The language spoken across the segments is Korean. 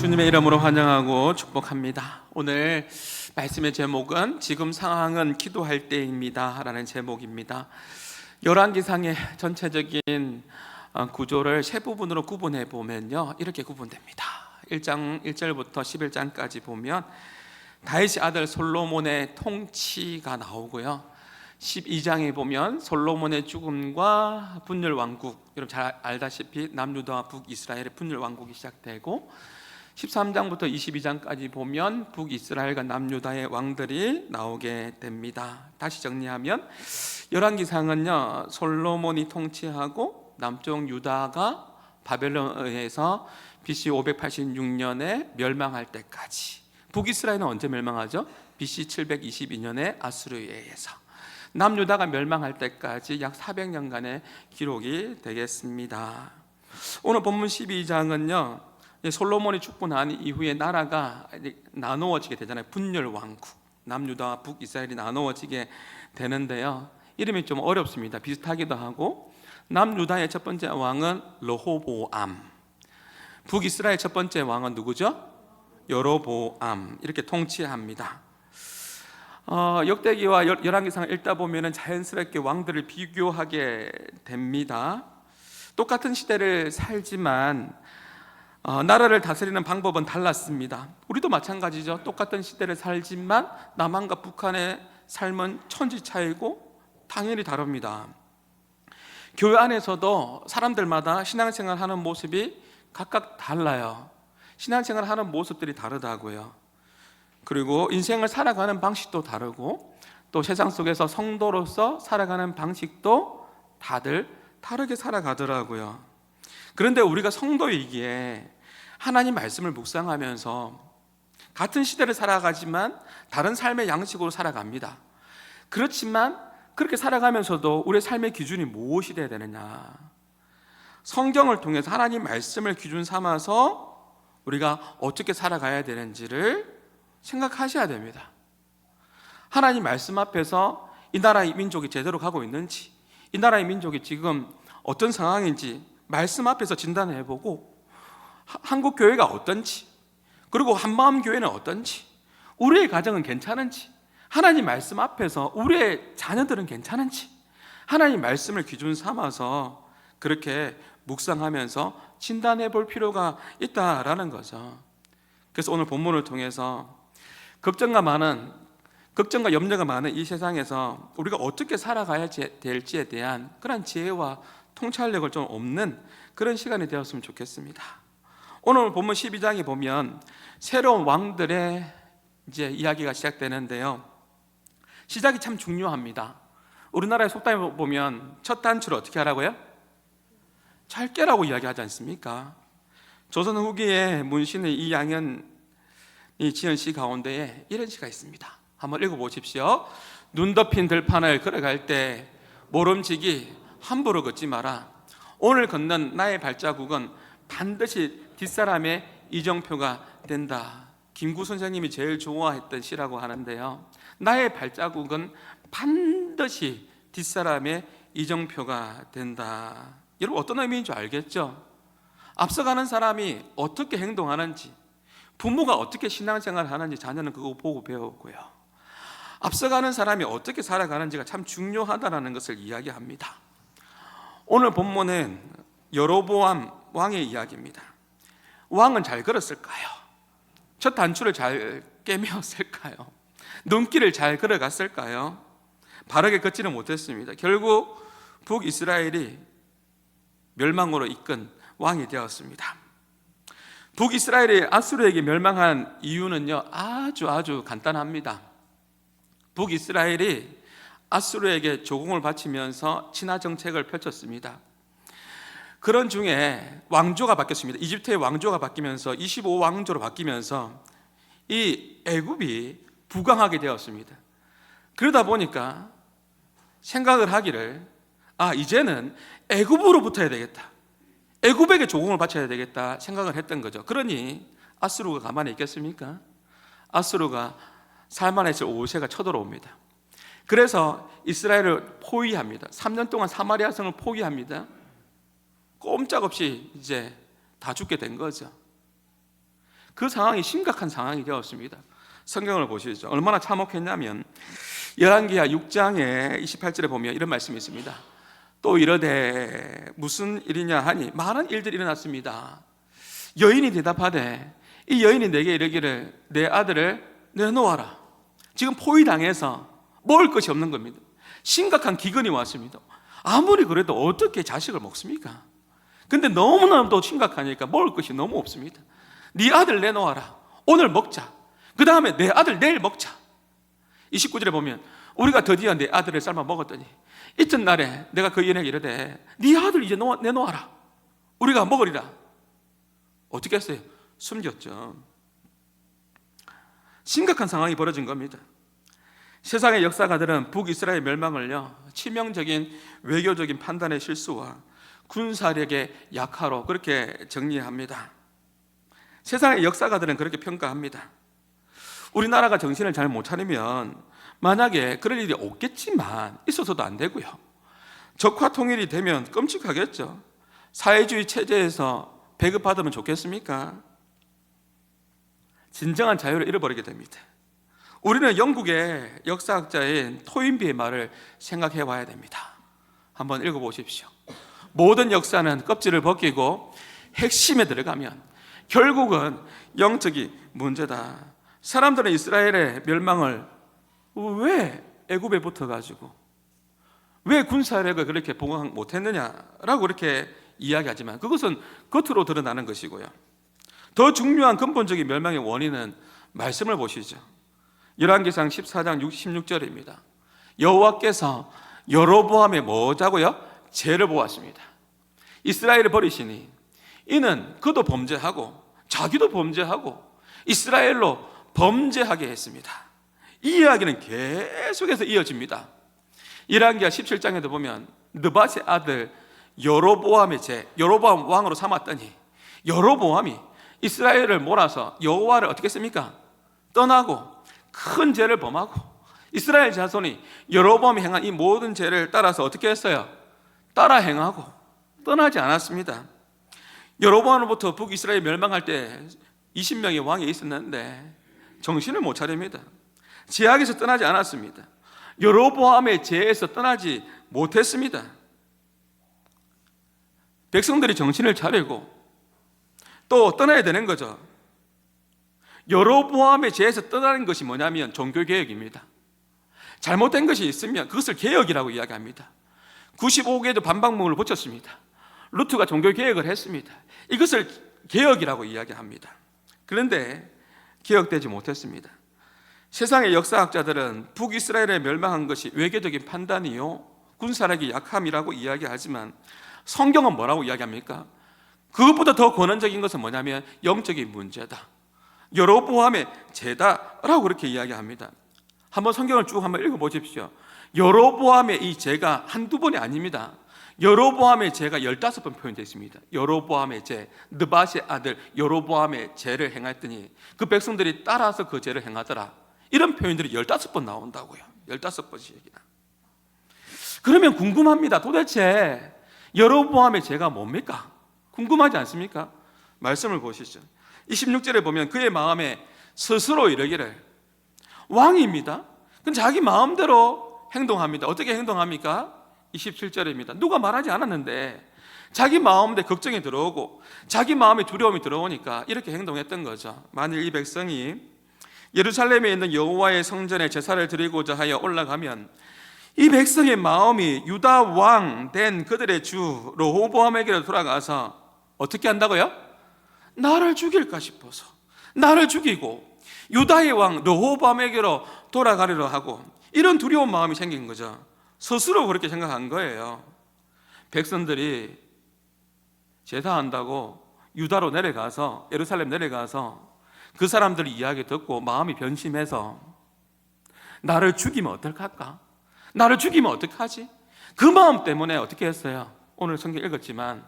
주님의 이름으로 환영하고 축복합니다. 오늘 말씀의 제목은 지금 상황은 기도할 때입니다 라는 제목입니다. 열왕기상의 전체적인 구조를 세 부분으로 구분해 보면요, 이렇게 구분됩니다. 1장 1절부터 11장까지 보면 다윗의 아들 솔로몬의 통치가 나오고요, 12장에 보면 솔로몬의 죽음과 분열 왕국, 여러분 잘 알다시피 남유다와 북이스라엘의 분열 왕국이 시작되고, 13장부터 22장까지 보면 북이스라엘과 남유다의 왕들이 나오게 됩니다. 다시 정리하면 열왕기상은요, 솔로몬이 통치하고 남쪽 유다가 바벨론에 의해서 BC 586년에 멸망할 때까지, 북이스라엘은 언제 멸망하죠? BC 722년에 아수르에 의해서, 남유다가 멸망할 때까지 약 400년간의 기록이 되겠습니다. 오늘 본문 12장은요, 솔로몬이 죽고 난 이후에 나라가 나누어지게 되잖아요. 분열 왕국, 남유다와 북이스라엘이 나누어지게 되는데요, 이름이 좀 어렵습니다. 비슷하기도 하고, 남유다의 첫 번째 왕은 르호보암, 북이스라엘 첫 번째 왕은 누구죠? 여로보암. 이렇게 통치합니다. 역대기와 열왕기상을 읽다 보면 자연스럽게 왕들을 비교하게 됩니다. 똑같은 시대를 살지만 나라를 다스리는 방법은 달랐습니다. 우리도 마찬가지죠. 똑같은 시대를 살지만 남한과 북한의 삶은 천지 차이고 당연히 다릅니다. 교회 안에서도 사람들마다 신앙생활 하는 모습이 각각 달라요. 신앙생활 하는 모습들이 다르다고요. 그리고 인생을 살아가는 방식도 다르고, 또 세상 속에서 성도로서 살아가는 방식도 다들 다르게 살아가더라고요. 그런데 우리가 성도이기에 하나님 말씀을 묵상하면서 같은 시대를 살아가지만 다른 삶의 양식으로 살아갑니다. 그렇지만 그렇게 살아가면서도 우리의 삶의 기준이 무엇이 되어야 되느냐, 성경을 통해서 하나님 말씀을 기준 삼아서 우리가 어떻게 살아가야 되는지를 생각하셔야 됩니다. 하나님 말씀 앞에서 이 나라의 민족이 제대로 가고 있는지, 이 나라의 민족이 지금 어떤 상황인지 말씀 앞에서 진단을 해보고, 한국 교회가 어떤지, 그리고 한마음 교회는 어떤지, 우리의 가정은 괜찮은지, 하나님 말씀 앞에서 우리의 자녀들은 괜찮은지, 하나님 말씀을 기준 삼아서 그렇게 묵상하면서 진단해 볼 필요가 있다라는 거죠. 그래서 오늘 본문을 통해서 걱정과 염려가 많은 이 세상에서 우리가 어떻게 살아가야 될지에 대한 그런 지혜와 통찰력을 좀 없는 그런 시간이 되었으면 좋겠습니다. 오늘 본문 12장에 보면 새로운 왕들의 이제 이야기가 시작되는데요, 시작이 참 중요합니다. 우리나라의 속담에 보면 첫 단추를 어떻게 하라고요? 잘 깨라고 이야기하지 않습니까? 조선 후기의 문신의 이양현이 지은 시 가운데에 이런 시가 있습니다. 한번 읽어보십시오. 눈 덮인 들판을 걸어갈 때 모름지기 함부로 걷지 마라. 오늘 걷는 나의 발자국은 반드시 뒷사람의 이정표가 된다. 김구 선생님이 제일 좋아했던 시라고 하는데요, 나의 발자국은 반드시 뒷사람의 이정표가 된다. 여러분 어떤 의미인 줄 알겠죠? 앞서가는 사람이 어떻게 행동하는지, 부모가 어떻게 신앙생활을 하는지 자녀는 그거 보고 배우고요, 앞서가는 사람이 어떻게 살아가는지가 참 중요하다는 것을 이야기합니다. 오늘 본문은 여로보암 왕의 이야기입니다. 왕은 잘 걸었을까요? 첫 단추를 잘 깨매었을까요? 눈길을 잘 걸어갔을까요? 바르게 걷지는 못했습니다. 결국 북이스라엘이 멸망으로 이끈 왕이 되었습니다. 북이스라엘이 아수르에게 멸망한 이유는요, 아주 간단합니다. 북이스라엘이 아수르에게 조공을 바치면서 친화 정책을 펼쳤습니다. 그런 중에 왕조가 바뀌었습니다. 이집트의 왕조가 바뀌면서 25왕조로 바뀌면서 이 애굽이 부강하게 되었습니다. 그러다 보니까 생각을 하기를, 이제는 애굽으로 붙어야 되겠다, 애굽에게 조공을 바쳐야 되겠다 생각을 했던 거죠. 그러니 아수르가 가만히 있겠습니까? 아수르가 살만해질 오세가 쳐들어옵니다. 그래서 이스라엘을 포위합니다. 3년 동안 사마리아 성을 포위합니다. 꼼짝없이 이제 다 죽게 된 거죠. 그 상황이 심각한 상황이 되었습니다. 성경을 보시죠. 얼마나 참혹했냐면 열왕기하 6장의 28절에 보면 이런 말씀이 있습니다. 또 이르되 무슨 일이냐 하니 많은 일들이 일어났습니다. 여인이 대답하되 이 여인이 내게 이르기를 내 아들을 내놓아라. 지금 포위당해서 먹을 것이 없는 겁니다. 심각한 기근이 왔습니다. 아무리 그래도 어떻게 자식을 먹습니까? 근데 너무나도 심각하니까 먹을 것이 너무 없습니다. 네 아들 내놓아라. 오늘 먹자. 그 다음에 내 아들 내일 먹자. 29절에 보면 우리가 드디어 내 아들을 삶아 먹었더니 이튿날에 내가 그 여인에게 이르되 네 아들 이제 내놓아라. 우리가 먹으리라. 어떻게 했어요? 숨겼죠. 심각한 상황이 벌어진 겁니다. 세상의 역사가들은 북이스라엘 멸망을요, 치명적인 외교적인 판단의 실수와 군사력의 약화로 그렇게 정리합니다. 세상의 역사가들은 그렇게 평가합니다. 우리나라가 정신을 잘 못 차리면 만약에 그럴 일이 없겠지만 있어서도 안 되고요, 적화 통일이 되면 끔찍하겠죠. 사회주의 체제에서 배급받으면 좋겠습니까? 진정한 자유를 잃어버리게 됩니다. 우리는 영국의 역사학자인 토인비의 말을 생각해 봐야 됩니다. 한번 읽어보십시오. 모든 역사는 껍질을 벗기고 핵심에 들어가면 결국은 영적인 문제다. 사람들은 이스라엘의 멸망을 왜 애굽에 붙어가지고 왜 군사력을 그렇게 보강 못했느냐라고 그렇게 이야기하지만 그것은 겉으로 드러나는 것이고요, 더 중요한 근본적인 멸망의 원인은 말씀을 보시죠. 열왕기상 14장 16절입니다. 여호와께서 여로보암의 뭐자고요? 죄를 보았습니다. 이스라엘을 버리시니 이는 그도 범죄하고 자기도 범죄하고 이스라엘로 범죄하게 했습니다. 이 이야기는 계속해서 이어집니다. 열왕기하 17장에도 보면 느밧의 아들 여로보암의 죄, 여로보암 왕으로 삼았더니 여로보암이 이스라엘을 몰아서 여호와를 어떻게 했습니까? 떠나고 큰 죄를 범하고 이스라엘 자손이 여로보암이 행한 이 모든 죄를 따라서 어떻게 했어요? 따라 행하고 떠나지 않았습니다. 여로보암으로부터 북이스라엘 멸망할 때 20명의 왕이 있었는데 정신을 못 차립니다. 제약에서 떠나지 않았습니다. 여로보암의 죄에서 떠나지 못했습니다. 백성들이 정신을 차리고 또 떠나야 되는 거죠. 여로보암의 죄에서 떠나는 것이 뭐냐면 종교개혁입니다. 잘못된 것이 있으면 그것을 개혁이라고 이야기합니다. 95개도 반박문을 붙였습니다. 루트가 종교개혁을 했습니다. 이것을 개혁이라고 이야기합니다. 그런데 개혁되지 못했습니다. 세상의 역사학자들은 북이스라엘에 멸망한 것이 외교적인 판단이요 군사력의 약함이라고 이야기하지만 성경은 뭐라고 이야기합니까? 그것보다 더 권원적인 것은 뭐냐면 영적인 문제다, 여로보암의 죄다라고 그렇게 이야기합니다. 한번 성경을 쭉 한번 읽어보십시오. 여로보암의 이 죄가 한두 번이 아닙니다. 여로보암의 죄가 15번 표현되어 있습니다. 여로보암의 죄, 느밧의 아들 여로보암의 죄를 행했더니 그 백성들이 따라서 그 죄를 행하더라, 이런 표현들이 15번 나온다고요. 15번씩이나. 그러면 궁금합니다. 도대체 여로보암의 죄가 뭡니까? 궁금하지 않습니까? 말씀을 보시죠. 26절에 보면 그의 마음에 스스로 이르기를, 왕입니다. 그럼 자기 마음대로 행동합니다. 어떻게 행동합니까? 27절입니다. 누가 말하지 않았는데 자기 마음대 걱정이 들어오고 자기 마음에 두려움이 들어오니까 이렇게 행동했던 거죠. 만일 이 백성이 예루살렘에 있는 여호와의 성전에 제사를 드리고자 하여 올라가면 이 백성의 마음이 유다 왕 된 그들의 주 르호보암에게로 돌아가서 어떻게 한다고요? 나를 죽일까 싶어서 나를 죽이고 유다의 왕 르호보암에게로 돌아가리로 하고 이런 두려운 마음이 생긴 거죠. 스스로 그렇게 생각한 거예요. 백성들이 제사한다고 유다로 내려가서 예루살렘 내려가서 그 사람들 이야기 듣고 마음이 변심해서 나를 죽이면 어떡할까? 나를 죽이면 어떡하지? 그 마음 때문에 어떻게 했어요? 오늘 성경 읽었지만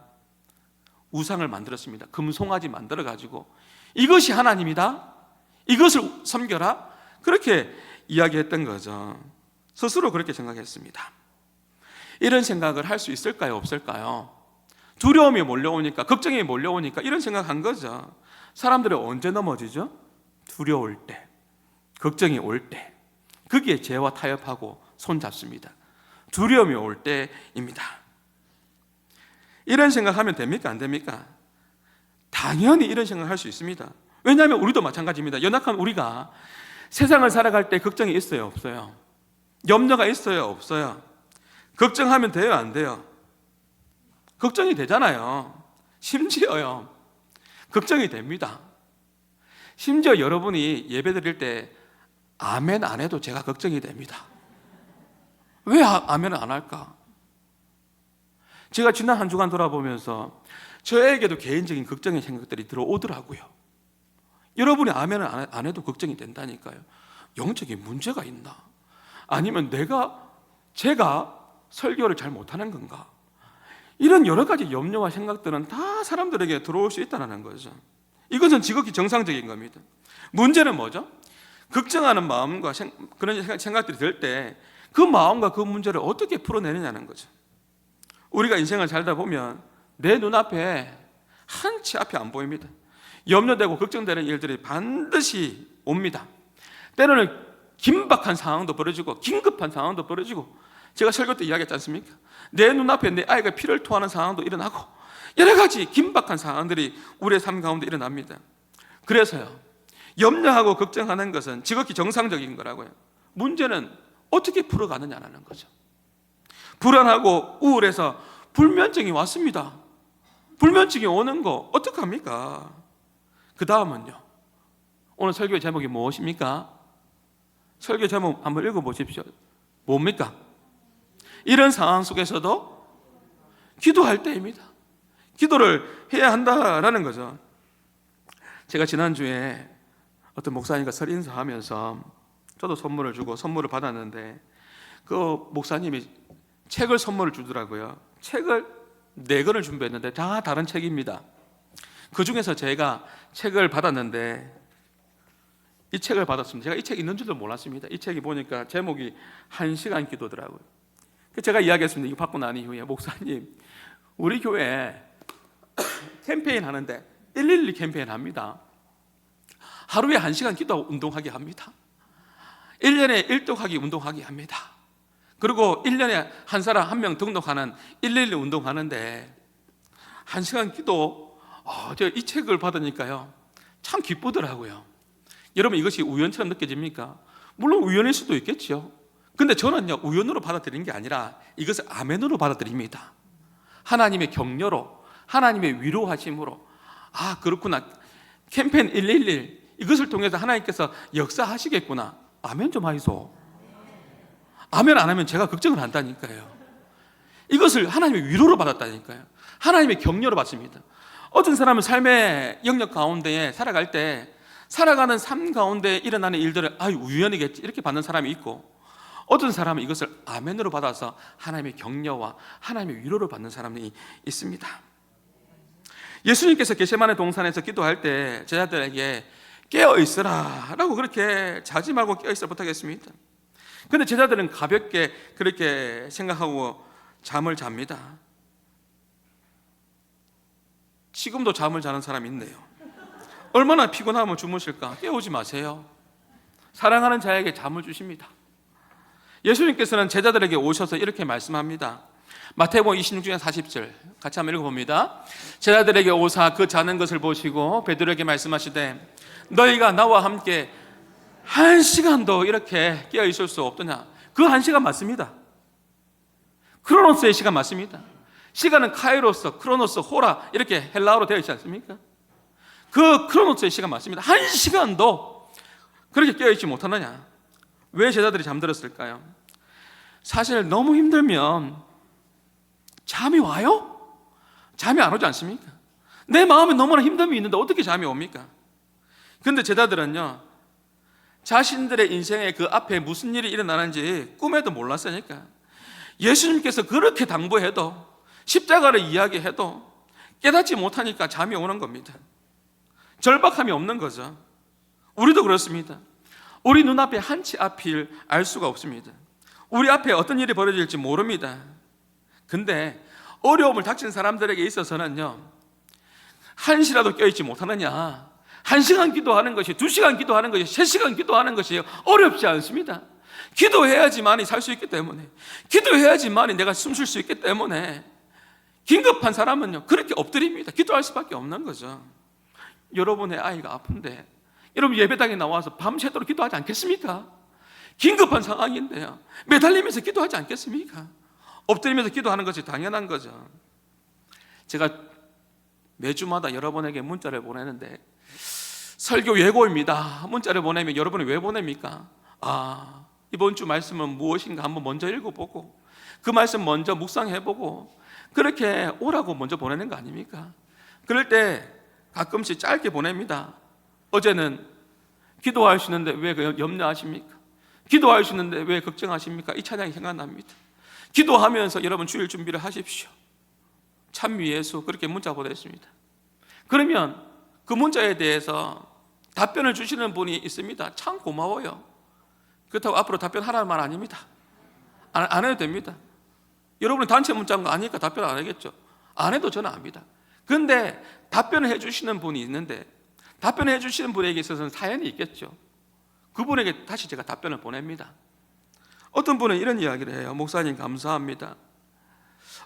우상을 만들었습니다. 금송아지 만들어가지고 이것이 하나님이다? 이것을 섬겨라? 그렇게 이야기했던 거죠. 스스로 그렇게 생각했습니다. 이런 생각을 할 수 있을까요? 없을까요? 두려움이 몰려오니까, 걱정이 몰려오니까 이런 생각한 거죠. 사람들이 언제 넘어지죠? 두려울 때, 걱정이 올 때, 거기에 죄와 타협하고 손잡습니다. 두려움이 올 때입니다. 이런 생각하면 됩니까? 안 됩니까? 당연히 이런 생각할 수 있습니다. 왜냐하면 우리도 마찬가지입니다. 연약한 우리가 세상을 살아갈 때 걱정이 있어요? 없어요? 염려가 있어요? 없어요? 걱정하면 돼요? 안 돼요? 걱정이 되잖아요. 심지어요, 걱정이 됩니다. 심지어 여러분이 예배 드릴 때 아멘 안 해도 제가 걱정이 됩니다. 왜 아멘을 안 할까? 제가 지난 한 주간 돌아보면서 저에게도 개인적인 걱정의 생각들이 들어오더라고요. 여러분이 아멘을 안 해도 걱정이 된다니까요. 영적인 문제가 있나? 아니면 제가 설교를 잘 못하는 건가? 이런 여러 가지 염려와 생각들은 다 사람들에게 들어올 수 있다는 거죠. 이것은 지극히 정상적인 겁니다. 문제는 뭐죠? 걱정하는 마음과 그런 생각들이 들 때 그 마음과 그 문제를 어떻게 풀어내느냐는 거죠. 우리가 인생을 살다 보면 내 눈앞에 한치 앞이 안 보입니다. 염려되고 걱정되는 일들이 반드시 옵니다. 때로는 긴박한 상황도 벌어지고 긴급한 상황도 벌어지고, 제가 설교 때 이야기했지 않습니까? 내 눈앞에 내 아이가 피를 토하는 상황도 일어나고 여러 가지 긴박한 상황들이 우리의 삶 가운데 일어납니다. 그래서요, 염려하고 걱정하는 것은 지극히 정상적인 거라고요. 문제는 어떻게 풀어가느냐는 거죠. 불안하고 우울해서 불면증이 왔습니다. 불면증이 오는 거 어떡합니까? 그 다음은요, 오늘 설교의 제목이 무엇입니까? 설교 제목 한번 읽어보십시오. 뭡니까? 이런 상황 속에서도 기도할 때입니다. 기도를 해야 한다라는 거죠. 제가 지난주에 어떤 목사님과 설 인사하면서 저도 선물을 주고 선물을 받았는데, 그 목사님이 책을 선물을 주더라고요. 책을 4권을 준비했는데 다 다른 책입니다. 그 중에서 제가 책을 받았는데, 이 책을 받았습니다. 제가 이 책이 있는 줄도 몰랐습니다. 이 책이 보니까 제목이 1시간 기도더라고요. 제가 이야기했습니다. 이거 받고 난 이후에, 목사님, 우리 교회 캠페인 하는데 112 캠페인 합니다. 하루에 1시간 기도 운동하게 합니다. 1년에 일독하기 운동하기 합니다. 그리고 1년에 한 사람 1명 등록하는 112 운동하는데 1시간 기도, 제가 이 책을 받으니까요 참 기쁘더라고요. 여러분, 이것이 우연처럼 느껴집니까? 물론 우연일 수도 있겠죠. 근데 저는요, 우연으로 받아들이는 게 아니라 이것을 아멘으로 받아들입니다. 하나님의 격려로, 하나님의 위로하심으로, 그렇구나, 캠페인 111 이것을 통해서 하나님께서 역사하시겠구나. 아멘 좀 하이소. 아멘 안 하면 제가 걱정을 한다니까요. 이것을 하나님의 위로로 받았다니까요. 하나님의 격려로 받습니다. 어떤 사람은 삶의 영역 가운데 살아갈 때, 살아가는 삶 가운데 일어나는 일들을 우연이겠지 이렇게 받는 사람이 있고, 어떤 사람은 이것을 아멘으로 받아서 하나님의 격려와 하나님의 위로를 받는 사람이 있습니다. 예수님께서 겟세마네 동산에서 기도할 때 제자들에게 깨어 있으라 라고 그렇게 자지 말고 깨어 있으라 부탁했습니다. 그런데 제자들은 가볍게 그렇게 생각하고 잠을 잡니다. 지금도 잠을 자는 사람이 있네요. 얼마나 피곤하면 주무실까? 깨우지 마세요. 사랑하는 자에게 잠을 주십니다. 예수님께서는 제자들에게 오셔서 이렇게 말씀합니다. 마태복음 26장 40절 같이 한번 읽어봅니다. 제자들에게 오사 그 자는 것을 보시고 베드로에게 말씀하시되 너희가 나와 함께 1시간도 이렇게 깨어 있을 수 없더냐. 그 1시간 맞습니다. 크로노스의 시간 맞습니다. 시간은 카이로스, 크로노스, 호라 이렇게 헬라어로 되어 있지 않습니까? 그 크로노스의 시간 맞습니다. 1시간도 그렇게 깨어있지 못하느냐. 왜 제자들이 잠들었을까요? 사실 너무 힘들면 잠이 와요? 잠이 안 오지 않습니까? 내 마음에 너무나 힘듦이 있는데 어떻게 잠이 옵니까? 그런데 제자들은요, 자신들의 인생에 그 앞에 무슨 일이 일어나는지 꿈에도 몰랐으니까 예수님께서 그렇게 당부해도, 십자가를 이야기해도 깨닫지 못하니까 잠이 오는 겁니다. 절박함이 없는 거죠. 우리도 그렇습니다. 우리 눈앞에 한치 앞을 알 수가 없습니다. 우리 앞에 어떤 일이 벌어질지 모릅니다. 근데 어려움을 닥친 사람들에게 있어서는요, 한시라도 껴있지 못하느냐, 1시간 기도하는 것이, 2시간 기도하는 것이, 3시간 기도하는 것이 어렵지 않습니다. 기도해야지만이 살 수 있기 때문에, 기도해야지만이 내가 숨 쉴 수 있기 때문에 긴급한 사람은요 그렇게 엎드립니다. 기도할 수밖에 없는 거죠. 여러분의 아이가 아픈데 여러분 예배당에 나와서 밤새도록 기도하지 않겠습니까? 긴급한 상황인데요 매달리면서 기도하지 않겠습니까? 엎드리면서 기도하는 것이 당연한 거죠. 제가 매주마다 여러분에게 문자를 보내는데 설교 예고입니다 문자를 보내면 여러분이 왜 보냅니까? 이번 주 말씀은 무엇인가 한번 먼저 읽어보고 그 말씀 먼저 묵상해보고 그렇게 오라고 먼저 보내는 거 아닙니까? 그럴 때 가끔씩 짧게 보냅니다. 어제는 기도하시는데 왜 염려하십니까? 기도하시는데 왜 걱정하십니까? 이 찬양이 생각납니다. 기도하면서 여러분 주일 준비를 하십시오. 찬미 예수 그렇게 문자 보냈습니다. 그러면 그 문자에 대해서 답변을 주시는 분이 있습니다. 참 고마워요. 그렇다고 앞으로 답변하라는 말 아닙니다. 안 해도 됩니다. 여러분이 단체 문자인 거 아니니까 답변 안 하겠죠. 안 해도 저는 압니다. 그런데 답변을 해주시는 분이 있는데 답변해 주시는 분에게 있어서는 사연이 있겠죠. 그분에게 다시 제가 답변을 보냅니다. 어떤 분은 이런 이야기를 해요. 목사님 감사합니다.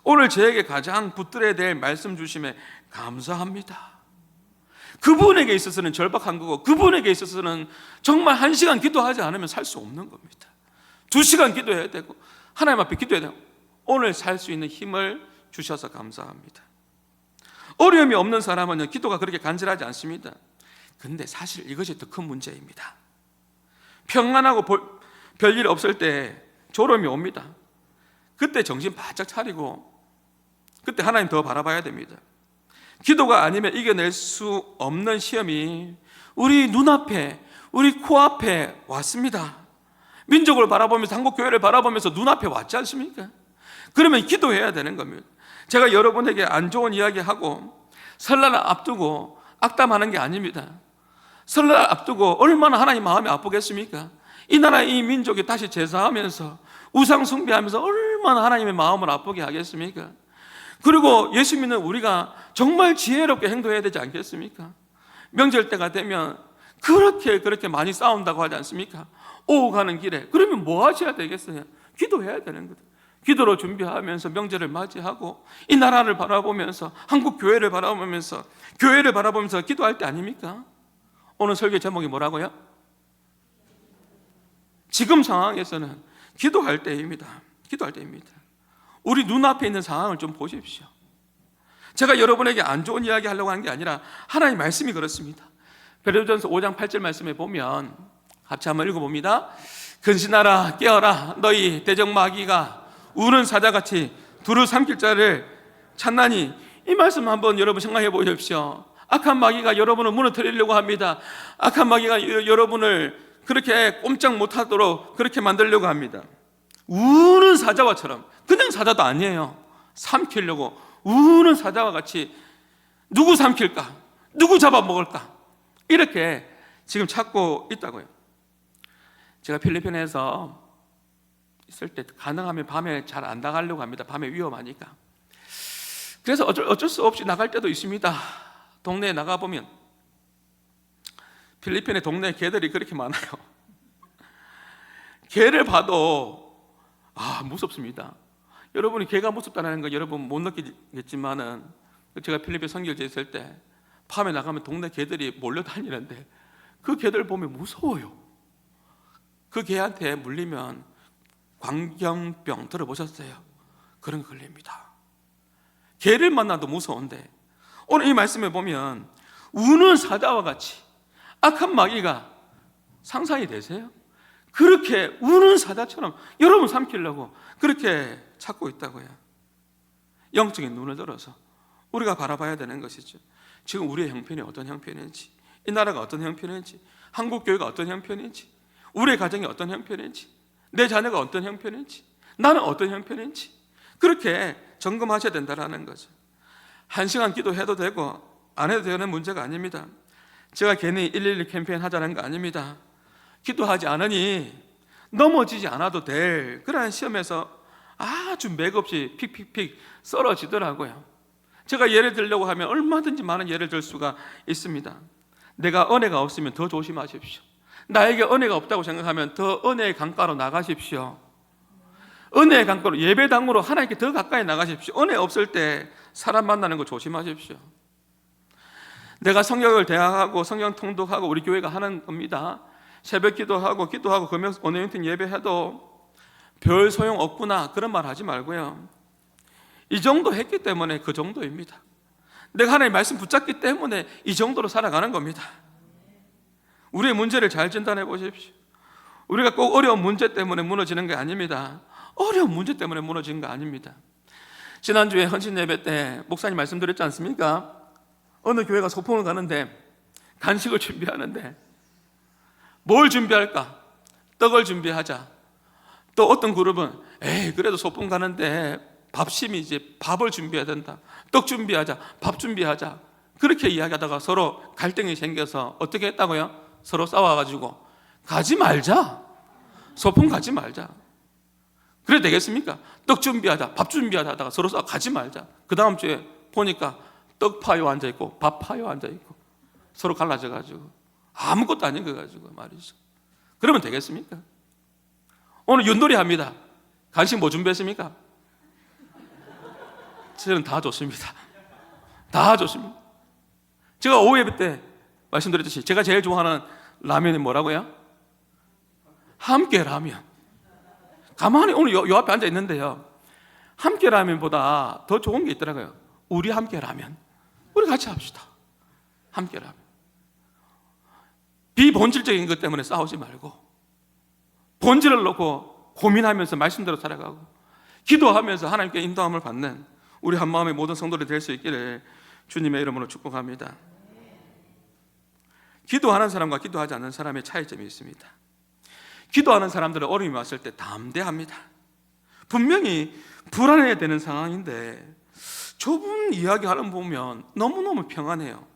오늘 저에게 가장 붙들어야 될 말씀 주심에 감사합니다. 그분에게 있어서는 절박한 거고 그분에게 있어서는 정말 1시간 기도하지 않으면 살 수 없는 겁니다. 2시간 기도해야 되고 하나님 앞에 기도해야 되고 오늘 살 수 있는 힘을 주셔서 감사합니다. 어려움이 없는 사람은 기도가 그렇게 간절하지 않습니다. 근데 사실 이것이 더 큰 문제입니다. 평안하고 별일 없을 때 졸음이 옵니다. 그때 정신 바짝 차리고 그때 하나님 더 바라봐야 됩니다. 기도가 아니면 이겨낼 수 없는 시험이 우리 눈앞에 우리 코앞에 왔습니다. 민족을 바라보면서 한국교회를 바라보면서 눈앞에 왔지 않습니까? 그러면 기도해야 되는 겁니다. 제가 여러분에게 안 좋은 이야기하고 설날 앞두고 악담하는 게 아닙니다. 설날 앞두고 얼마나 하나님 마음이 아프겠습니까? 이 나라 이 민족이 다시 제사하면서 우상 숭배하면서 얼마나 하나님의 마음을 아프게 하겠습니까? 그리고 예수 믿는 우리가 정말 지혜롭게 행동해야 되지 않겠습니까? 명절 때가 되면 그렇게 많이 싸운다고 하지 않습니까? 오고 가는 길에 그러면 뭐 하셔야 되겠어요? 기도해야 되는 거죠. 기도로 준비하면서 명절을 맞이하고 이 나라를 바라보면서 한국 교회를 바라보면서 교회를 바라보면서 기도할 때 아닙니까? 오늘 설교 제목이 뭐라고요? 지금 상황에서는 기도할 때입니다. 기도할 때입니다. 우리 눈앞에 있는 상황을 좀 보십시오. 제가 여러분에게 안 좋은 이야기 하려고 하는 게 아니라 하나님의 말씀이 그렇습니다. 베드로전서 5장 8절 말씀에 보면 같이 한번 읽어봅니다. 근신하라 깨어라 너희 대적마귀가 우는 사자같이 두루 삼킬 자를 찾나니 이 말씀 한번 여러분 생각해 보십시오. 악한 마귀가 여러분을 무너뜨리려고 합니다. 악한 마귀가 여러분을 그렇게 꼼짝 못하도록 그렇게 만들려고 합니다. 우는 사자와처럼 그냥 사자도 아니에요. 삼키려고 우는 사자와 같이 누구 삼킬까? 누구 잡아먹을까? 이렇게 지금 찾고 있다고요. 제가 필리핀에서 있을 때 가능하면 밤에 잘 안 나가려고 합니다. 밤에 위험하니까. 그래서 어쩔 수 없이 나갈 때도 있습니다. 동네에 나가보면 필리핀의 동네 개들이 그렇게 많아요. 개를 봐도 무섭습니다. 여러분이 개가 무섭다는 거 여러분 못 느끼겠지만은 제가 필리핀 선교지에 있을 때 밤에 나가면 동네 개들이 몰려다니는데 그 개들 보면 무서워요. 그 개한테 물리면 광견병 들어보셨어요? 그런 거 걸립니다. 개를 만나도 무서운데 오늘 이 말씀에 보면 우는 사자와 같이 악한 마귀가 상상이 되세요? 그렇게 우는 사자처럼 여러분 삼키려고 그렇게 찾고 있다고요. 영적인 눈을 들어서 우리가 바라봐야 되는 것이죠. 지금 우리의 형편이 어떤 형편인지, 이 나라가 어떤 형편인지, 한국교회가 어떤 형편인지, 우리의 가정이 어떤 형편인지, 내 자녀가 어떤 형편인지, 나는 어떤 형편인지 그렇게 점검하셔야 된다는 거죠. 1시간 기도해도 되고 안 해도 되는 문제가 아닙니다. 제가 괜히 112 캠페인 하자는 거 아닙니다. 기도하지 않으니 넘어지지 않아도 될 그러한 시험에서 아주 맥없이 픽픽픽 썰어지더라고요. 제가 예를 들려고 하면 얼마든지 많은 예를 들 수가 있습니다. 내가 은혜가 없으면 더 조심하십시오. 나에게 은혜가 없다고 생각하면 더 은혜의 강가로 나가십시오. 은혜의 강가로, 예배당으로 하나님께 더 가까이 나가십시오. 은혜 없을 때 사람 만나는 거 조심하십시오. 내가 성경을 대학하고 성경 통독하고 우리 교회가 하는 겁니다. 새벽 기도하고 금요 온라인 예배해도 별 소용 없구나 그런 말 하지 말고요. 이 정도 했기 때문에 그 정도입니다. 내가 하나님의 말씀 붙잡기 때문에 이 정도로 살아가는 겁니다. 우리의 문제를 잘 진단해 보십시오. 우리가 꼭 어려운 문제 때문에 무너지는 게 아닙니다. 어려운 문제 때문에 무너지는 거 아닙니다. 지난주에 헌신 예배 때 목사님 말씀드렸지 않습니까? 어느 교회가 소풍을 가는데 간식을 준비하는데 뭘 준비할까? 떡을 준비하자. 또 어떤 그룹은 그래도 소풍 가는데 밥심이지, 밥을 준비해야 된다. 떡 준비하자, 밥 준비하자. 그렇게 이야기하다가 서로 갈등이 생겨서 어떻게 했다고요? 서로 싸워가지고 가지 말자, 소풍 가지 말자. 그래 되겠습니까? 떡 준비하자, 밥 준비하자 하다가 서로 싸워 가지 말자. 그 다음 주에 보니까 떡 파요 앉아있고 밥 파요 앉아있고 서로 갈라져가지고 아무것도 아닌 거 가지고 말이죠. 그러면 되겠습니까? 오늘 윷놀이 합니다. 간식 뭐 준비했습니까? 저는 다 좋습니다. 다 좋습니다. 제가 오후 예배 때 말씀드렸듯이 제가 제일 좋아하는 라면이 뭐라고요? 함께 라면. 가만히 오늘 요 앞에 앉아 있는데요, 함께 라면보다 더 좋은 게 있더라고요. 우리 함께 라면. 우리 같이 합시다. 함께 라면. 비본질적인 것 때문에 싸우지 말고 본질을 놓고 고민하면서 말씀대로 살아가고 기도하면서 하나님께 인도함을 받는 우리 한마음의 모든 성도들이 될 수 있기를 주님의 이름으로 축복합니다. 기도하는 사람과 기도하지 않는 사람의 차이점이 있습니다. 기도하는 사람들은 어려움이 왔을 때 담대합니다. 분명히 불안해야 되는 상황인데 저분 이야기하는 거 보면 너무너무 평안해요.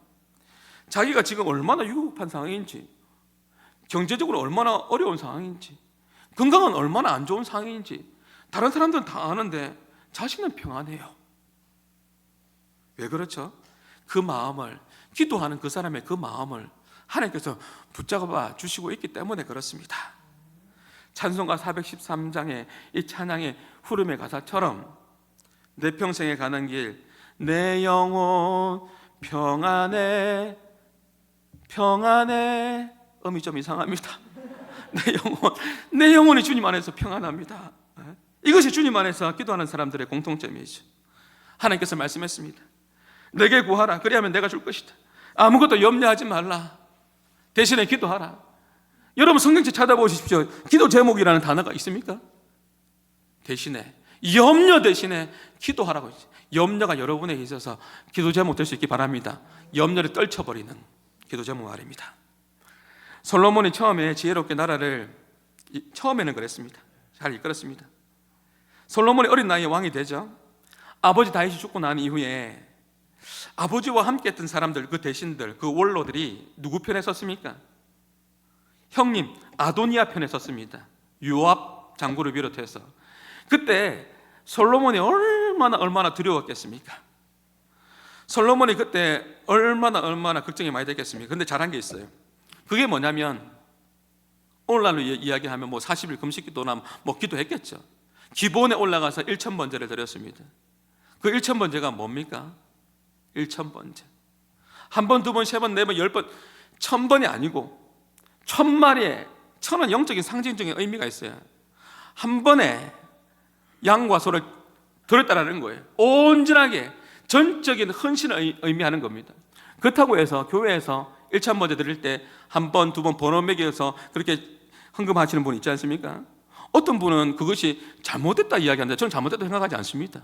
자기가 지금 얼마나 위급한 상황인지, 경제적으로 얼마나 어려운 상황인지, 건강은 얼마나 안 좋은 상황인지 다른 사람들은 다 아는데 자신은 평안해요. 왜 그렇죠? 그 마음을, 기도하는 그 사람의 그 마음을 하나님께서 붙잡아 주시고 있기 때문에 그렇습니다. 찬송가 413장의 이 찬양의 후렴의 가사처럼 내 평생에 가는 길, 내 영혼 평안해, 평안해. 음이 좀 이상합니다. 내 영혼이 주님 안에서 평안합니다. 이것이 주님 안에서 기도하는 사람들의 공통점이죠. 하나님께서 말씀했습니다. 내게 구하라, 그리하면 내가 줄 것이다. 아무것도 염려하지 말라, 대신에 기도하라. 여러분 성경책 찾아보십시오. 기도 제목이라는 단어가 있습니까? 대신에, 염려 대신에 기도하라고 있어요. 염려가 여러분에게 있어서 기도 제목 될 수 있기 바랍니다. 염려를 떨쳐버리는 기도 제목 말입니다. 솔로몬이 처음에 지혜롭게 나라를, 처음에는 그랬습니다. 잘 이끌었습니다. 솔로몬이 어린 나이에 왕이 되죠. 아버지 다윗이 죽고 난 이후에 아버지와 함께 했던 사람들, 그 대신들, 그 원로들이 누구 편에 섰습니까? 형님 아도니아 편에 섰습니다. 요압 장군을 비롯해서. 그때 솔로몬이 얼마나 두려웠겠습니까? 솔로몬이 그때 얼마나 걱정이 많이 됐겠습니까? 근데 잘한 게 있어요. 그게 뭐냐면 오늘날로 이야기하면 40일 금식기도나 기도했겠죠. 기본에 올라가서 1000번제를 드렸습니다. 그 1000번제가 뭡니까? 1000번제. 한 번, 두 번, 세 번, 네 번, 10번, 1000번이 아니고 1000마리의, 1000은 영적인 상징적인 의미가 있어요. 한 번에 양과 소를 드렸다라는 거예요. 온전하게 전적인 헌신을 의미하는 겁니다. 그렇다고 해서 교회에서 1000번제 드릴 때 한 번, 두 번 번호 매겨서 그렇게 헌금하시는 분 있지 않습니까? 어떤 분은 그것이 잘못됐다 이야기하는데 저는 잘못됐다고 생각하지 않습니다.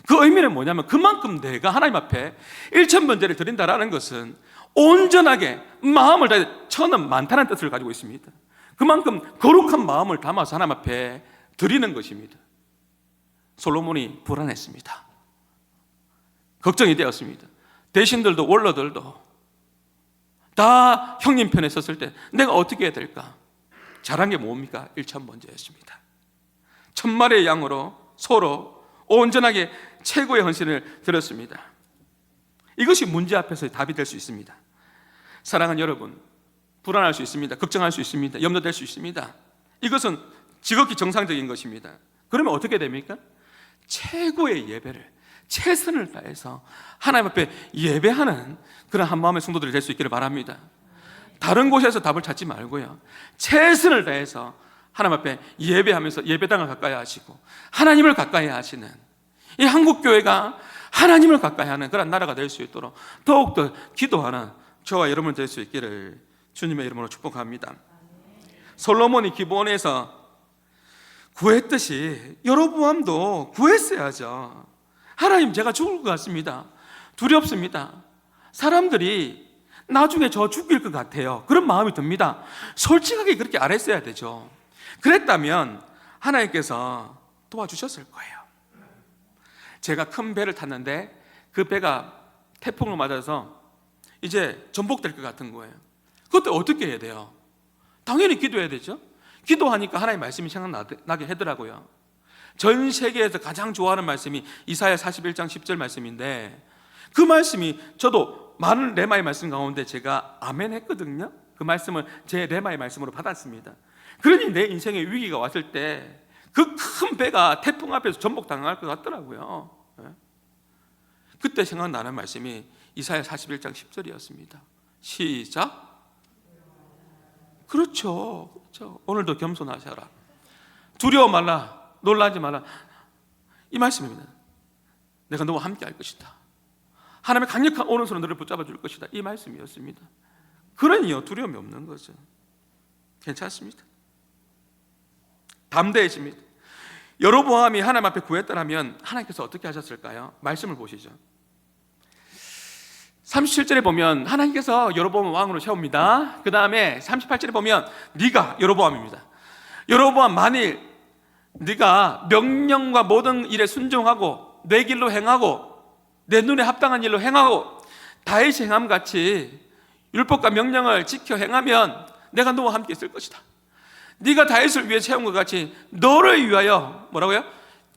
그 의미는 뭐냐면 그만큼 내가 하나님 앞에 1000번제를 드린다라는 것은 온전하게 마음을 다해, 1000은 많다는 뜻을 가지고 있습니다. 그만큼 거룩한 마음을 담아서 하나님 앞에 드리는 것입니다. 솔로몬이 불안했습니다. 걱정이 되었습니다. 대신들도 원로들도 다 형님 편에 섰을 때 내가 어떻게 해야 될까? 잘한 게 뭡니까? 1000번제였습니다. 1000마리의 양으로 서로 온전하게 최고의 헌신을 드렸습니다. 이것이 문제 앞에서의 답이 될 수 있습니다. 사랑하는 여러분, 불안할 수 있습니다. 걱정할 수 있습니다. 염려될 수 있습니다. 이것은 지극히 정상적인 것입니다. 그러면 어떻게 됩니까? 최고의 예배를, 최선을 다해서 하나님 앞에 예배하는 그런 한마음의 성도들이 될 수 있기를 바랍니다. 다른 곳에서 답을 찾지 말고요, 최선을 다해서 하나님 앞에 예배하면서 예배당을 가까이 하시고 하나님을 가까이 하시는 이 한국교회가 하나님을 가까이 하는 그런 나라가 될 수 있도록 더욱더 기도하는 저와 여러분 될 수 있기를 주님의 이름으로 축복합니다. 솔로몬이 기브온에서 구했듯이 여로보암도 구했어야죠. 하나님, 제가 죽을 것 같습니다. 두렵습니다. 사람들이 나중에 저 죽일 것 같아요. 그런 마음이 듭니다. 솔직하게 그렇게 알았어야 되죠. 그랬다면 하나님께서 도와주셨을 거예요. 제가 큰 배를 탔는데 그 배가 태풍을 맞아서 이제 전복될 것 같은 거예요. 그때 어떻게 해야 돼요? 당연히 기도해야 되죠. 기도하니까 하나님의 말씀이 생각나게 하더라고요. 전 세계에서 가장 좋아하는 말씀이 이사야 41장 10절 말씀인데, 그 말씀이 저도 많은 레마의 말씀 가운데 제가 아멘 했거든요. 그 말씀을 제 레마의 말씀으로 받았습니다. 그러니 내 인생에 위기가 왔을 때 그 큰 배가 태풍 앞에서 전복당할 것 같더라고요. 그때 생각나는 말씀이 이사야 41장 10절이었습니다. 시작. 그렇죠. 오늘도 겸손하셔라. 두려워 말라. 놀라지 말라. 이 말씀입니다. 내가 너와 함께 할 것이다. 하나님의 강력한 오른손으로 너를 붙잡아 줄 것이다. 이 말씀이었습니다. 그러니요, 두려움이 없는 거죠. 괜찮습니다. 담대해집니다. 여로보암이 하나님 앞에 구했더라면 하나님께서 어떻게 하셨을까요? 말씀을 보시죠. 37절에 보면 하나님께서 여로보암을 왕으로 세웁니다. 그 다음에 38절에 보면 네가 여로보암입니다. 여로보암, 만일 네가 명령과 모든 일에 순종하고 내 길로 행하고 내 눈에 합당한 일로 행하고 다윗이 행함같이 율법과 명령을 지켜 행하면 내가 너와 함께 있을 것이다. 네가 다윗을 위해 세운 것 같이 너를 위하여 뭐라고요?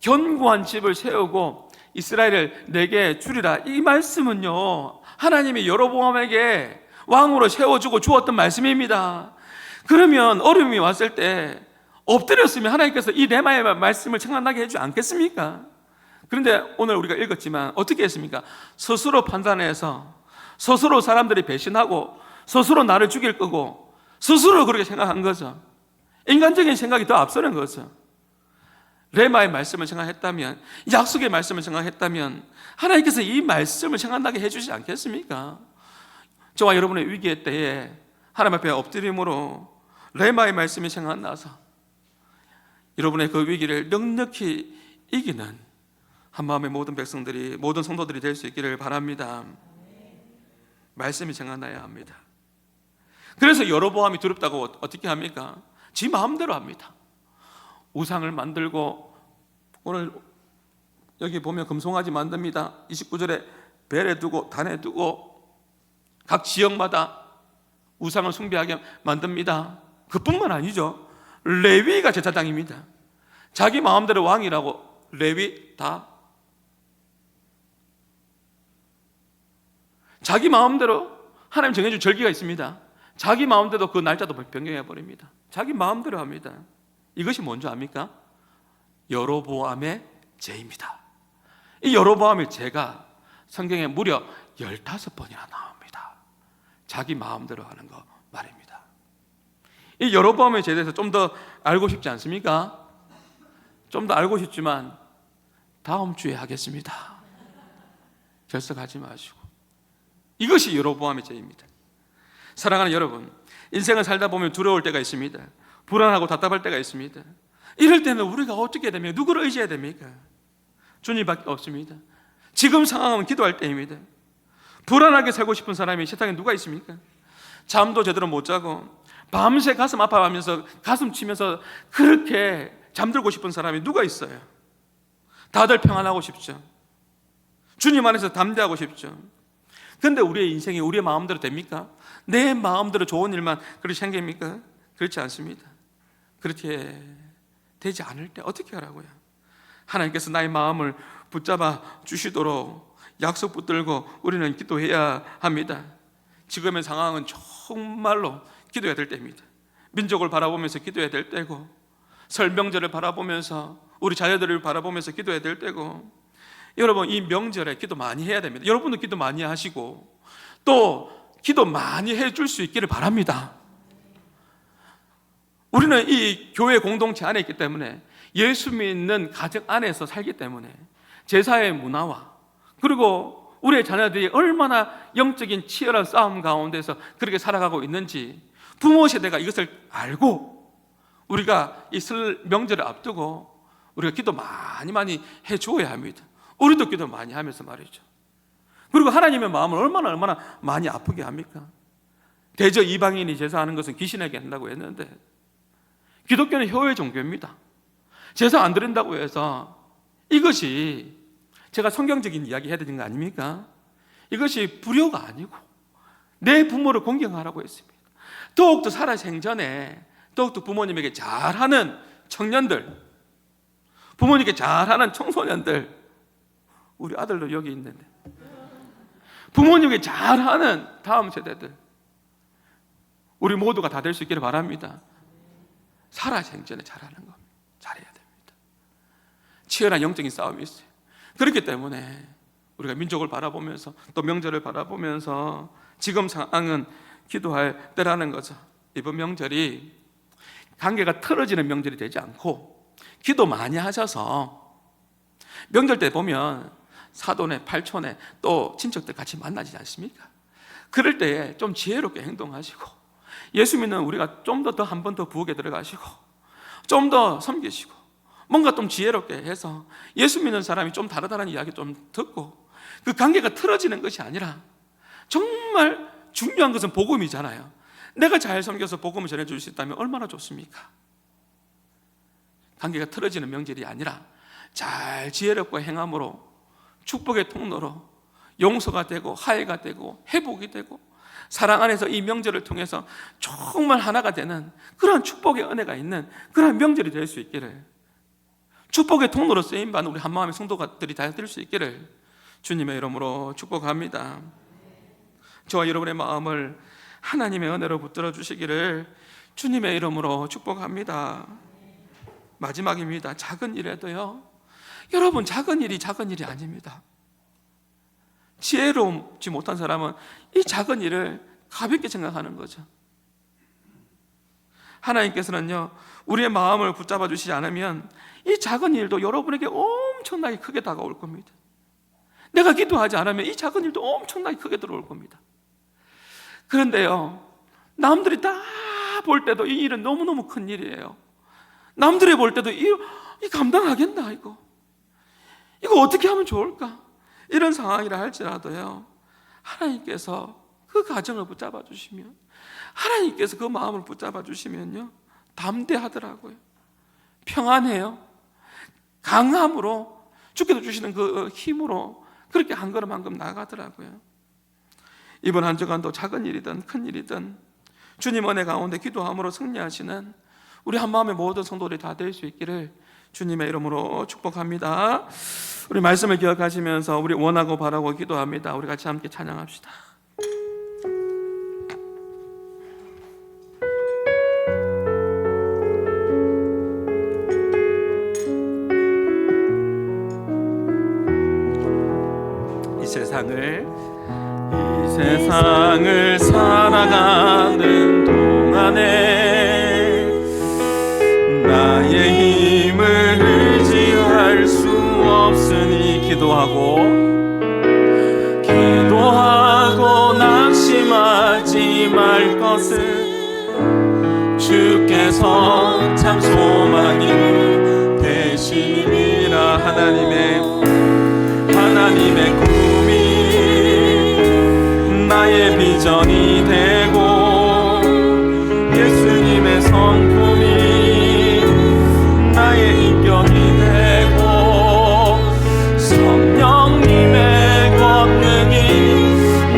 견고한 집을 세우고 이스라엘을 내게 주리라. 이 말씀은요, 하나님이 여로보암에게 왕으로 세워주고 주었던 말씀입니다. 그러면 어려움이 왔을 때 엎드렸으면 하나님께서 이 레마의 말씀을 생각나게 해주지 않겠습니까? 그런데 오늘 우리가 읽었지만 어떻게 했습니까? 스스로 판단해서 스스로 사람들이 배신하고 스스로 나를 죽일 거고 스스로 그렇게 생각한 거죠. 인간적인 생각이 더 앞서는 거죠. 레마의 말씀을 생각했다면, 약속의 말씀을 생각했다면 하나님께서 이 말씀을 생각나게 해주지 않겠습니까? 저와 여러분의 위기의 때에 하나님 앞에 엎드림으로 레마의 말씀이 생각나서 여러분의 그 위기를 넉넉히 이기는 한마음의 모든 백성들이, 모든 성도들이 될 수 있기를 바랍니다. 말씀이 생각나야 합니다. 그래서 여로보암이 두렵다고 어떻게 합니까? 지 마음대로 합니다. 우상을 만들고, 오늘 여기 보면 금송아지 만듭니다. 29절에 벨에 두고 단에 두고 각 지역마다 우상을 숭배하게 만듭니다. 그뿐만 아니죠. 레위가 제사장입니다. 자기 마음대로 왕이라고 레위 다 자기 마음대로 하나님 정해준 절기가 있습니다. 자기 마음대로 그 날짜도 변경해 버립니다. 자기 마음대로 합니다. 이것이 뭔지 압니까? 여로보암의 죄입니다. 이 여로보암의 죄가 성경에 무려 15번이나 나옵니다. 자기 마음대로 하는 거 말입니다. 이 여로보암의 죄에 대해서 좀 더 알고 싶지 않습니까? 좀 더 알고 싶지만 다음 주에 하겠습니다. 결석하지 마시고. 이것이 여로보암의 죄입니다. 사랑하는 여러분, 인생을 살다 보면 두려울 때가 있습니다. 불안하고 답답할 때가 있습니다. 이럴 때는 우리가 어떻게 해야 됩니까? 누구를 의지해야 됩니까? 주님밖에 없습니다. 지금 상황은 기도할 때입니다. 불안하게 살고 싶은 사람이 세상에 누가 있습니까? 잠도 제대로 못 자고 밤새 가슴 아파하면서 가슴 치면서 그렇게 잠들고 싶은 사람이 누가 있어요? 다들 평안하고 싶죠. 주님 안에서 담대하고 싶죠. 그런데 우리의 인생이 우리의 마음대로 됩니까? 내 마음대로 좋은 일만 그렇게 생깁니까? 그렇지 않습니다. 그렇게 되지 않을 때 어떻게 하라고요? 하나님께서 나의 마음을 붙잡아 주시도록 약속 붙들고 우리는 기도해야 합니다. 지금의 상황은 정말로 기도해야 될 때입니다. 민족을 바라보면서 기도해야 될 때고, 설 명절을 바라보면서 우리 자녀들을 바라보면서 기도해야 될 때고, 여러분 이 명절에 기도 많이 해야 됩니다. 여러분도 기도 많이 하시고 또 기도 많이 해줄 수 있기를 바랍니다. 우리는 이 교회 공동체 안에 있기 때문에, 예수 믿는 가정 안에서 살기 때문에, 제사의 문화와 그리고 우리의 자녀들이 얼마나 영적인 치열한 싸움 가운데서 그렇게 살아가고 있는지 부모 세대가 이것을 알고, 우리가 이 설 명절을 앞두고 우리가 기도 많이 해줘야 합니다. 우리도 기도 많이 하면서 말이죠. 그리고 하나님의 마음을 얼마나 많이 아프게 합니까? 대저 이방인이 제사하는 것은 귀신에게 한다고 했는데, 기독교는 효의 종교입니다. 제사 안 드린다고 해서 이것이, 제가 성경적인 이야기 해야 되는 거 아닙니까? 이것이 불효가 아니고 내 부모를 공경하라고 했습니다. 더욱더 살아생전에 더욱더 부모님에게 잘하는 청년들, 부모님께 잘하는 청소년들, 우리 아들도 여기 있는데, 부모님께 잘하는 다음 세대들, 우리 모두가 다 될 수 있기를 바랍니다. 살아생전에 잘하는 겁니다. 잘해야 됩니다. 치열한 영적인 싸움이 있어요. 그렇기 때문에 우리가 민족을 바라보면서 또 명절을 바라보면서 지금 상황은 기도할 때라는 거죠. 이번 명절이 관계가 틀어지는 명절이 되지 않고, 기도 많이 하셔서 명절 때 보면 사돈에 팔촌에 또 친척들 같이 만나지 않습니까? 그럴 때 좀 지혜롭게 행동하시고, 예수 믿는 우리가 좀 더 한 번 더 부엌에 들어가시고 좀 더 섬기시고 뭔가 좀 지혜롭게 해서 예수 믿는 사람이 좀 다르다는 이야기 좀 듣고, 그 관계가 틀어지는 것이 아니라, 정말 중요한 것은 복음이잖아요. 내가 잘 섬겨서 복음을 전해줄 수 있다면 얼마나 좋습니까? 관계가 틀어지는 명절이 아니라 잘 지혜롭고 행함으로 축복의 통로로 용서가 되고 화해가 되고 회복이 되고, 사랑 안에서 이 명절을 통해서 정말 하나가 되는 그러한 축복의 은혜가 있는 그러한 명절이 될 수 있기를, 축복의 통로로 쓰임받는 우리 한마음의 성도들이 다 될 수 있기를 주님의 이름으로 축복합니다. 저와 여러분의 마음을 하나님의 은혜로 붙들어 주시기를 주님의 이름으로 축복합니다. 마지막입니다. 작은 일에도요, 여러분 작은 일이 아닙니다. 지혜롭지 못한 사람은 이 작은 일을 가볍게 생각하는 거죠. 하나님께서는요, 우리의 마음을 붙잡아 주시지 않으면 이 작은 일도 여러분에게 엄청나게 크게 다가올 겁니다. 내가 기도하지 않으면 이 작은 일도 엄청나게 크게 들어올 겁니다. 그런데요, 남들이 다 볼 때도 이 일은 너무너무 큰 일이에요. 남들이 볼 때도 이 감당하겠나, 이거 어떻게 하면 좋을까, 이런 상황이라 할지라도요, 하나님께서 그 가정을 붙잡아 주시면, 하나님께서 그 마음을 붙잡아 주시면요, 담대하더라고요. 평안해요. 강함으로, 주께서 주시는 그 힘으로 그렇게 한 걸음 한 걸음 나가더라고요. 이번 한 주간도 작은 일이든 큰 일이든 주님 은혜 가운데 기도함으로 승리하시는 우리 한마음의 모든 성도들이 다 될 수 있기를 주님의 이름으로 축복합니다. 우리 말씀을 기억하시면서 우리 원하고 바라고 기도합니다. 우리 같이 함께 찬양합시다. 이 세상을 살아가는 동안에 나의 힘을 의지할 수 없으니 기도하고 낙심하지 말 것을 주께서 참 소망이 되시니라. 하나님의 꿈이 나의 비전이 되고 예수님의 성품이 나의 인격이 되고 성령님의 권능이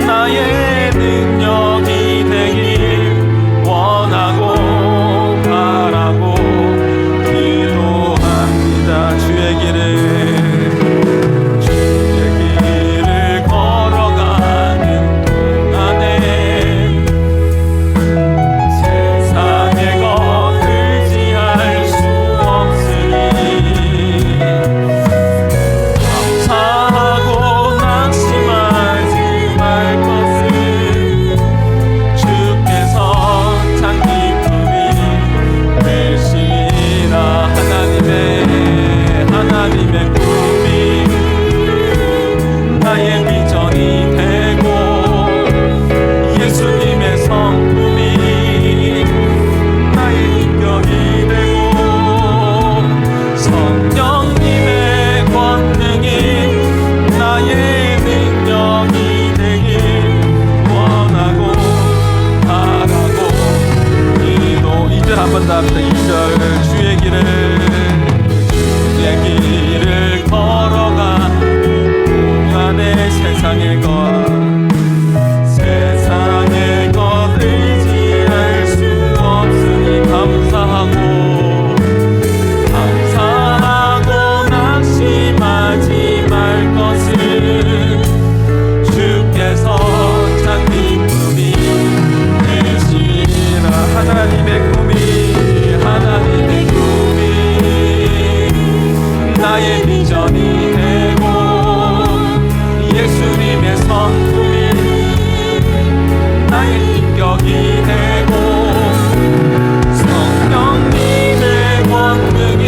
나의 능력이 되길 원하고 바라고 기도합니다. 주의 길을 걸어가는 동안에 번 더 합시다. 2절 주의 길을 걸어가 공안의 세상의 것 의지할 수 없으니 감사하고 낙심하지 말 것을 주께서 찾는 꿈이 되시리라. 하나님의 꿈이 나의 비전이 되고 예수님의 성품이 나의 인격이 되고 성령님의 권능이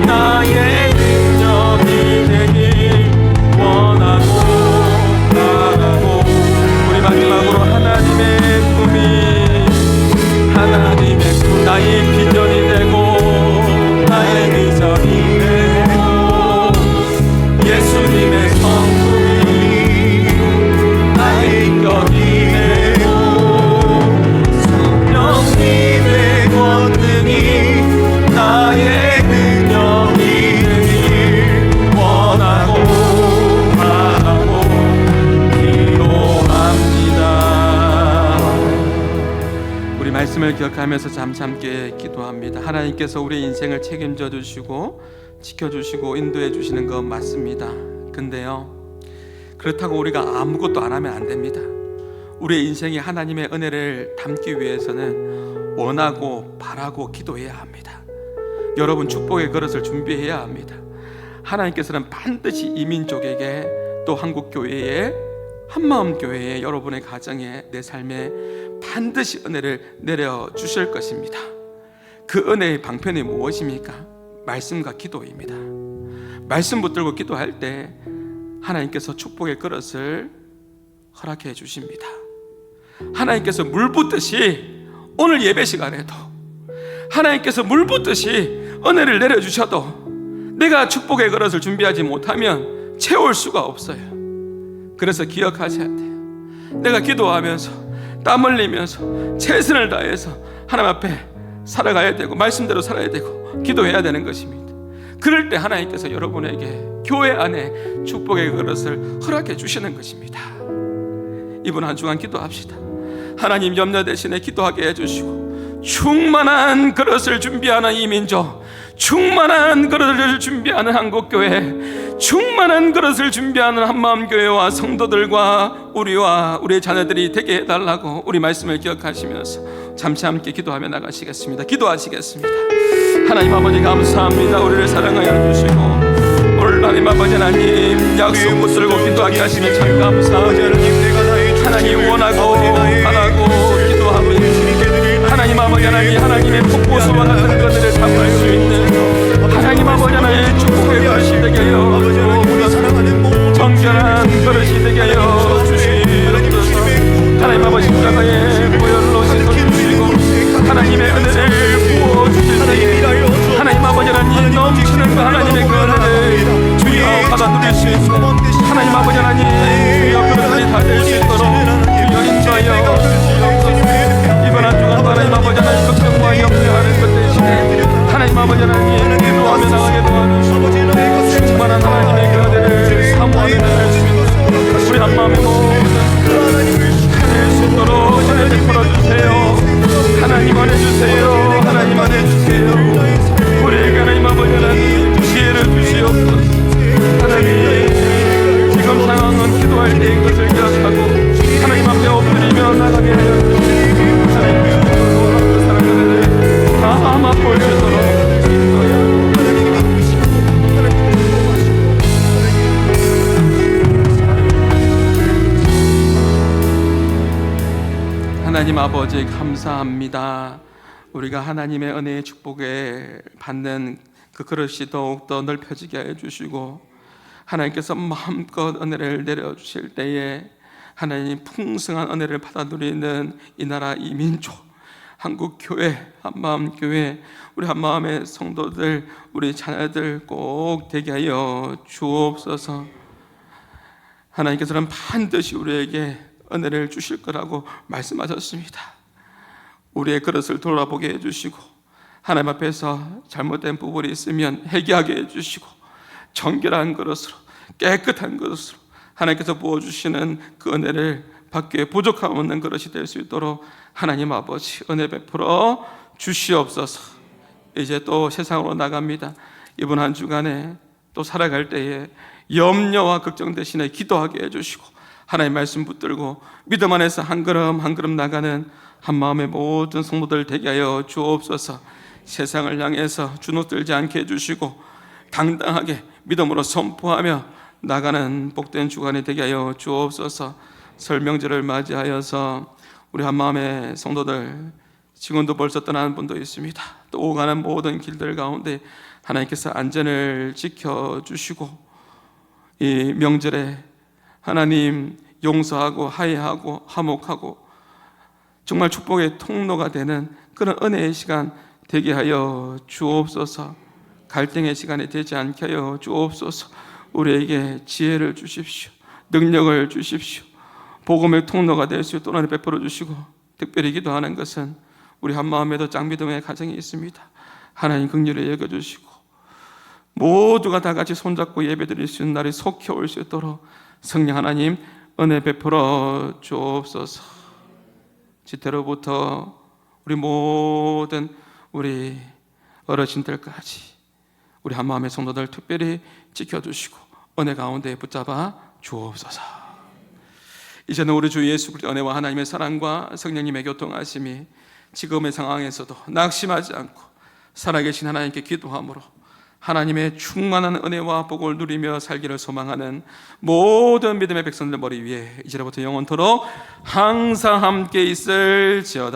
나의 능력이 되길 원하고 바라고. 우리 마지막으로 하나님의 꿈 나의 비전이 되고 나의 비전이 되고 예수님의 성품이 나의 인격이 되고 성령님의 권능이 나의 능력이 되길 원하고 바라고 기도합니다. 우리 말씀을 기억하면서 잠잠게 기도합니다. 하나님께서 우리의 인생을 책임져 주시고 지켜주시고 인도해 주시는 건 맞습니다. 근데요, 그렇다고 우리가 아무것도 안 하면 안 됩니다. 우리의 인생에 하나님의 은혜를 담기 위해서는 원하고 바라고 기도해야 합니다. 여러분 축복의 그릇을 준비해야 합니다. 하나님께서는 반드시 이 민족에게 또 한국교회에 한마음교회에 여러분의 가정에 내 삶에 반드시 은혜를 내려주실 것입니다. 그 은혜의 방편이 무엇입니까? 말씀과 기도입니다. 말씀 붙들고 기도할 때 하나님께서 축복의 그릇을 허락해 주십니다. 하나님께서 물 붓듯이 오늘 예배 시간에도 하나님께서 물 붓듯이 은혜를 내려주셔도 내가 축복의 그릇을 준비하지 못하면 채울 수가 없어요. 그래서 기억하셔야 돼요. 내가 기도하면서 땀 흘리면서 최선을 다해서 하나님 앞에 살아가야 되고 말씀대로 살아야 되고 기도해야 되는 것입니다. 그럴 때 하나님께서 여러분에게 교회 안에 축복의 그릇을 허락해 주시는 것입니다. 이번 한 주간 기도합시다. 하나님 염려 대신에 기도하게 해주시고 충만한 그릇을 준비하는 이 민족, 충만한 그릇을 준비하는 한국교회, 충만한 그릇을 준비하는 한마음교회와 성도들과 우리와 우리의 자녀들이 되게 해달라고 우리 말씀을 기억하시면서 잠시 함께 기도하며 나가시겠습니다. 기도하시겠습니다. 하나님 아버지 감사합니다. 우리를 사랑하여 주시고 오늘 하나님 아버지 하나님 약속 붙들고 기도하게 하시면 참 감사합니다. 하나님 원하고 바라고 기도합니다. 하나님 아버지 하나님 하나님의 폭포수와 같은 것들을 담을 수 있는 하나님 아버지 하나님의 축복의 그릇이 되게 하여 정결한 그릇이 되게 하여 주시옵소서. 하나님 아버지 십자가의 보혈로 씻어주시고 하나님의 은혜를 부어주실 때에 하나님 아버지 하나님 넘치는 그 하나님의 그 은혜를 주여 받아 누릴 수 있는 하나님 아버지 하나님 주여 그릇들이 다 될 수 있도록 주여 인도하여 주시옵소서. 이번 한 주간 하나님 아버지 하나님 걱정과 염려하는 것 대신에 하나님 아버지 하나님 기도하며 나가게 도와주시고 충만한 하나님의 그 은혜를 사모하는 우리 한마음의 모든 해낼 수 있도록 은혜 베풀어 주세요. 하나님 안해 주세요. 하나님 안해 주세요. 우리에게 하나님 아버지 하나님 지혜를 주시옵소서. 하나님 지금 상황은 기도할 때인 것을 기억하고 하나님 앞에 엎드리며 나가게 하여 주시고 하나님 그 사랑들을 다 맛볼 수 있도록 인도하여 하나님 아버지 감사합니다. 우리가 하나님의 은혜의 축복에 받는 그 그릇이 더욱더 넓혀지게 해주시고 하나님께서 마음껏 은혜를 내려주실 때에 하나님 풍성한 은혜를 받아 누리는 이 나라 이 민족 한국교회 한마음교회 우리 한마음의 성도들 우리 자녀들 꼭 되게 하여 주옵소서. 하나님께서는 반드시 우리에게 은혜를 주실 거라고 말씀하셨습니다. 우리의 그릇을 돌아보게 해주시고, 하나님 앞에서 잘못된 부분이 있으면 회개하게 해주시고, 정결한 그릇으로, 깨끗한 그릇으로 하나님께서 부어주시는 그 은혜를 받기에 부족함 없는 그릇이 될 수 있도록 하나님 아버지 은혜 베풀어 주시옵소서. 이제 또 세상으로 나갑니다. 이번 한 주간에 또 살아갈 때에 염려와 걱정 대신에 기도하게 해주시고, 하나님 말씀 붙들고 믿음 안에서 한 걸음 한 걸음 나가는 한 마음의 모든 성도들 되게 하여 주옵소서. 세상을 향해서 주눅들지 않게 해주시고, 당당하게 믿음으로 선포하며 나가는 복된 주간이 되게 하여 주옵소서. 설 명절을 맞이하여서 우리 한 마음의 성도들, 지금도 벌써 떠나는 분도 있습니다. 또 오가는 모든 길들 가운데 하나님께서 안전을 지켜주시고, 이 명절에 하나님 용서하고 화해하고 화목하고 정말 축복의 통로가 되는 그런 은혜의 시간 되게 하여 주옵소서. 갈등의 시간이 되지 않게 하여 주옵소서. 우리에게 지혜를 주십시오. 능력을 주십시오. 복음의 통로가 될 수 있도록 베풀어 주시고, 특별히 기도하는 것은 우리 한마음에도 짱믿음의 가정이 있습니다. 하나님 긍휼히 여겨주시고 모두가 다 같이 손잡고 예배드릴 수 있는 날이 속히 올 수 있도록 성령 하나님 은혜 베풀어 주옵소서. 지태로부터 우리 모든 우리 어르신들까지 우리 한마음의 성도들 특별히 지켜주시고 은혜 가운데 붙잡아 주옵소서. 이제는 우리 주 예수 그리스도의 은혜와 하나님의 사랑과 성령님의 교통하심이 지금의 상황에서도 낙심하지 않고 살아계신 하나님께 기도함으로 하나님의 충만한 은혜와 복을 누리며 살기를 소망하는 모든 믿음의 백성들 머리 위에 이제부터 영원토록 항상 함께 있을지어다.